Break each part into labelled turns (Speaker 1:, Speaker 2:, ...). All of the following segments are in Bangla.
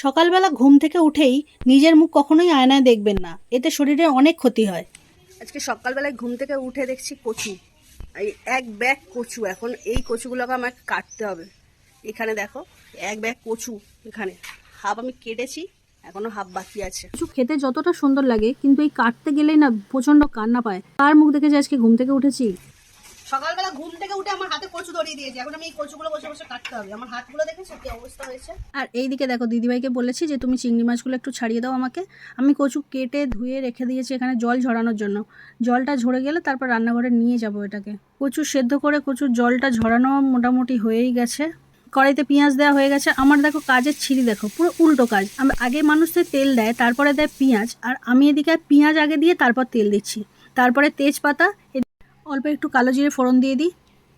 Speaker 1: সকালবেলা ঘুম থেকে উঠেই নিজের মুখ কখনোই আয়নায় দেখবেন না, এতে শরীরে অনেক ক্ষতি হয়।
Speaker 2: আজকে সকালবেলায় ঘুম থেকে উঠে দেখছি কচু, এই এক ব্যাগ কচু। এখন এই কচুগুলোকে আমাকে কাটতে হবে। এখানে দেখো এক ব্যাগ কচু, এখানে হাফ আমি কেটেছি, এখনো হাফ বাকি আছে।
Speaker 1: কচু খেতে যতটা সুন্দর লাগে, কিন্তু এই কাটতে গেলেই না প্রচন্ড কান্না পায়। কার মুখ দেখে যে আজকে ঘুম থেকে উঠেছি।
Speaker 2: সকালবেলা ঘুম থেকে উঠে আমার হাতে কচু ধরিয়ে দিয়েছে, এখন আমি এই কচুগুলো বসে বসে কাটতে হবে। আমার হাতগুলো দেখেছো কি অবস্থা হয়েছে।
Speaker 1: আর এইদিকে দেখো, দিদিভাইকে বলেছি যে তুমি চিংড়ি মাছগুলো একটু ছাড়িয়ে দাও আমাকে। আমি কচু কেটে ধুয়ে রেখে দিয়েছি এখানে জল ঝরানোর জন্য। জলটা ঝরে গেলে তারপর রান্নাঘরে নিয়ে যাব এটাকে। কচু সেদ্ধ করে কচুর জলটা ঝরানো মোটামুটি হয়েই গেছে। কড়াইতে পেঁয়াজ দেওয়া হয়ে গেছে। আমার দেখো কাজের ছিরি দেখো, পুরো উল্টো কাজ। আগে মানুষদের তেল দেয়, তারপরে দেয় পেঁয়াজ, আর আমি এদিকে পেঁয়াজ আগে দিয়ে তারপর তেল দিচ্ছি। তারপরে তেজপাতা, অল্প একটু কালো জিরে ফোড়ন দিয়ে দিই।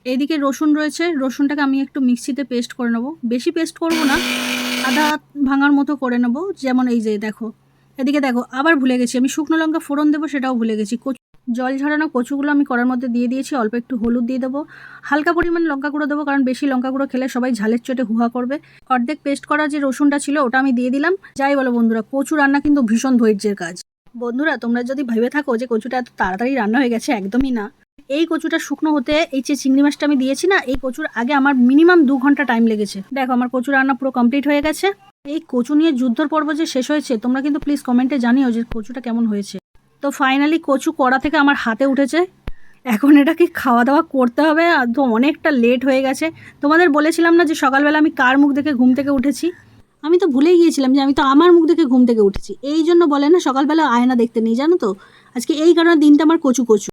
Speaker 1: এইদিকে রসুন রয়েছে, রসুনটাকে আমি একটু মিক্সিতে পেস্ট করে নেবো। বেশি পেস্ট করব না, আদা ভাঙার মতো করে নেবো। যেমন এই যে দেখো, এদিকে দেখো আবার ভুলে গেছি, আমি শুকনো লঙ্কা ফোড়ন দেবো সেটাও ভুলে গেছি। জল ঝরানো কচুগুলো আমি কড়ার মধ্যে দিয়ে দিয়েছি। অল্প একটু হলুদ দিয়ে দেবো, হালকা পরিমাণ লঙ্কা গুঁড়ো দেবো, কারণ বেশি লঙ্কা গুঁড়ো খেলে সবাই ঝালের চোটে হুহা করবে। অর্ধেক পেস্ট করা যে রসুনটা ছিল ওটা আমি দিয়ে দিলাম। যাই বলো বন্ধুরা, কচু রান্না কিন্তু ভীষণ ধৈর্যের কাজ। বন্ধুরা, তোমরা যদি ভেবে থাকো যে কচুটা এত তাড়াতাড়ি রান্না হয়ে গেছে, একদমই না। এই কচুটা শুকনো হতে, এই যে চিংড়ি মাছটা আমি দিয়েছি না, এই কচুর আগে আমার মিনিমাম 2 ঘন্টা টাইম লেগেছে। দেখো আমার কচু রান্না পুরো কমপ্লিট হয়ে গেছে। এই কচু নিয়ে যুদ্ধর পর্ব যে শেষ হয়েছে, তোমরা কিন্তু প্লিজ কমেন্টে জানিও যে কচুটা কেমন হয়েছে। তো ফাইনালি কচু কড়া থেকে আমার হাতে উঠেছে। এখন এটাকে খাওয়া দাওয়া করতে হবে। আর তো অনেকটা লেট হয়ে গেছে। তোমাদের বলেছিলাম না যে সকালবেলা আমি কার মুখ দেখে ঘুম থেকে উঠেছি। আমি তো ভুলেই গিয়েছিলাম যে আমি তো আমার মুখ দেখে ঘুম থেকে উঠেছি। এই জন্য বলে না সকালবেলা আয়না দেখতে নেই, জানো তো। আজকে এই কারণে দিনটা আমার কচু কচু।